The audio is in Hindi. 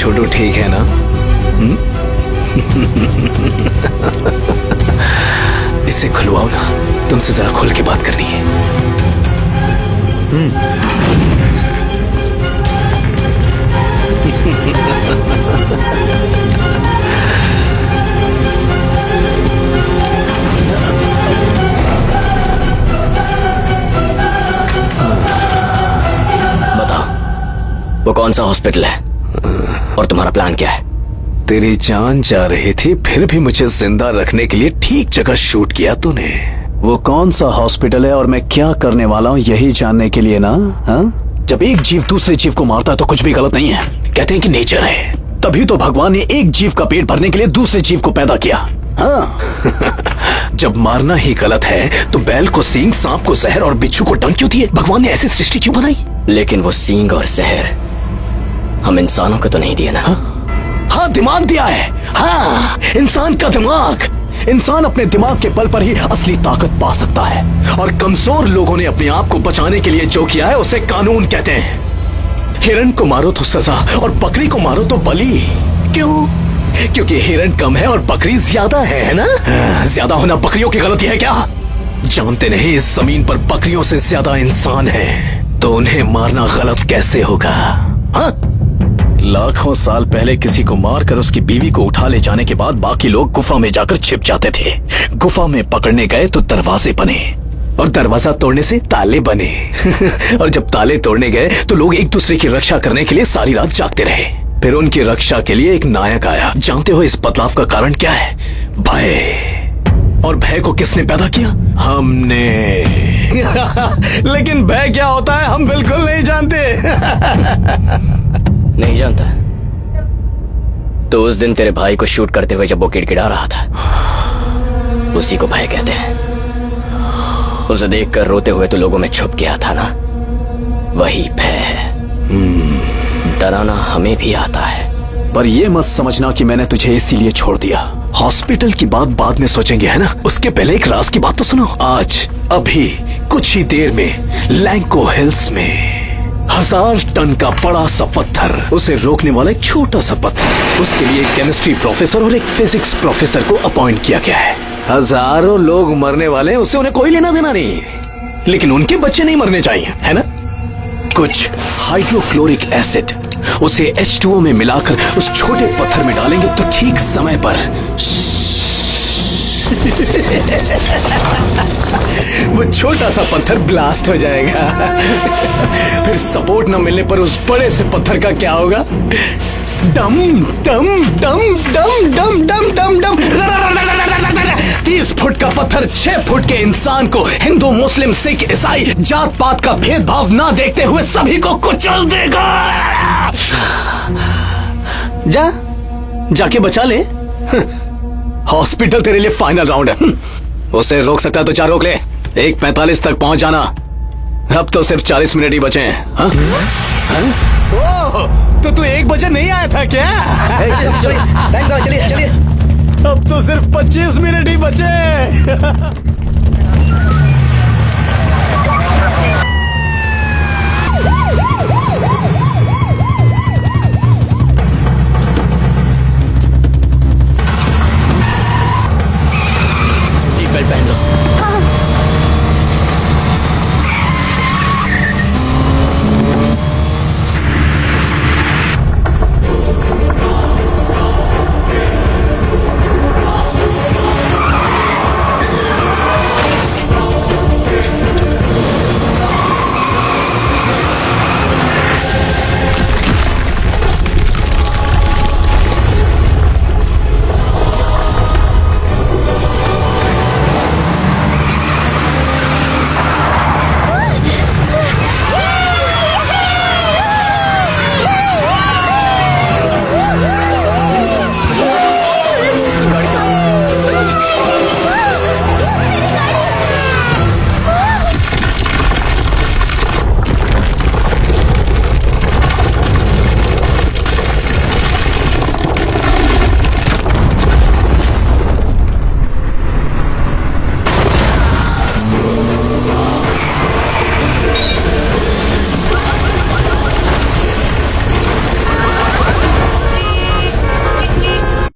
छोटू ठीक है ना? इसे खुलवाओ ना, तुमसे जरा खुल के बात करनी है। वो कौन सा हॉस्पिटल है और तुम्हारा प्लान क्या है? तेरी जान जा रही थी, फिर भी मुझे जिंदा रखने के लिए ठीक जगह शूट किया तूने। वो कौन सा हॉस्पिटल है और मैं क्या करने वाला हूँ यही जानने के लिए ना? हाँ? जब एक जीव दूसरे जीव को मारता है तो कुछ भी गलत नहीं है। कहते हैं कि नेचर है। तभी तो भगवान ने एक जीव का पेट भरने के लिए दूसरे जीव को पैदा किया। हाँ। जब मारना ही गलत है तो बैल को सींग, सांप को जहर और बिच्छू को डंक क्यों दिए? भगवान ने ऐसी सृष्टि क्यों बनाई? लेकिन वो सींग और जहर हम इंसानों को तो नहीं दिए ना। हाँ, दिमाग दिया है। हाँ, इंसान का दिमाग। इंसान अपने दिमाग के बल पर ही असली ताकत पा सकता है। और कमजोर लोगों ने अपने आप को बचाने के लिए जो किया है उसे कानून कहते हैं। हिरण को मारो तो सजा और बकरी को मारो तो बलि। क्यों? क्योंकि हिरण कम है और बकरी ज्यादा है ना? ज्यादा होना बकरियों की गलती है क्या? जानते नहीं इस जमीन पर बकरियों से ज्यादा इंसान है, तो उन्हें मारना गलत कैसे होगा? हाँ? लाखों साल पहले किसी को मारकर उसकी बीवी को उठा ले जाने के बाद बाकी लोग गुफा में जाकर छिप जाते थे। गुफा में पकड़ने गए तो दरवाजे बने और दरवाजा तोड़ने से ताले बने। और जब ताले तोड़ने गए तो लोग एक दूसरे की रक्षा करने के लिए सारी रात जागते रहे। फिर उनकी रक्षा के लिए एक नायक आया। जानते हो इस बदलाव का कारण क्या है? भय। और भय को किसने पैदा किया? हमने। लेकिन भय क्या होता है हम बिल्कुल नहीं जानते। नहीं जानता? तो उस दिन तेरे भाई को शूट करते हुए जब वो गिड़गिड़ा रहा था, उसी को भय कहते हैं। उसे देखकर रोते हुए तो लोगों में छुप गया था ना, वही भय है। डराना हमें भी आता है। पर ये मत समझना कि मैंने तुझे इसीलिए छोड़ दिया। हॉस्पिटल की बात बाद में सोचेंगे, है ना? उसके पहले एक राज की बात तो सुनो। आज अभी कुछ ही देर में लैंको हिल्स में 1000 टन का बड़ा सा पत्थर, उसे रोकने वाला एक छोटा सा पत्थर, उसके लिए एक केमिस्ट्री प्रोफेसर और एक फिजिक्स प्रोफेसर को अपॉइंट किया गया है। हजारों लोग मरने वाले हैं, उससे उन्हें कोई लेना देना नहीं, लेकिन उनके बच्चे नहीं मरने चाहिए, है ना? कुछ हाइड्रोक्लोरिक एसिड, उसे H2O में मिलाकर उस छोटे पत्थर में डालेंगे तो ठीक समय पर वो छोटा सा पत्थर ब्लास्ट हो जाएगा। फिर सपोर्ट न मिलने पर उस बड़े से पत्थर का क्या होगा? डम डम डम डम डम डम डम डम। 30 फुट का पत्थर 6 फुट के इंसान को हिंदू, मुस्लिम, सिख, ईसाई जात पात का भेदभाव ना देखते हुए सभी को कुचल देगा। जाके बचा ले। हॉस्पिटल तेरे लिए फाइनल राउंड है। उसे रोक सकता है तो जा रोक ले। 1:45 तक पहुंच जाना। अब तो सिर्फ 40 मिनट ही बचे हैं। हाँ? हाँ? तो तू 1 बजे नहीं आया था क्या? चलिए। अब तो सिर्फ 25 मिनट ही बचे।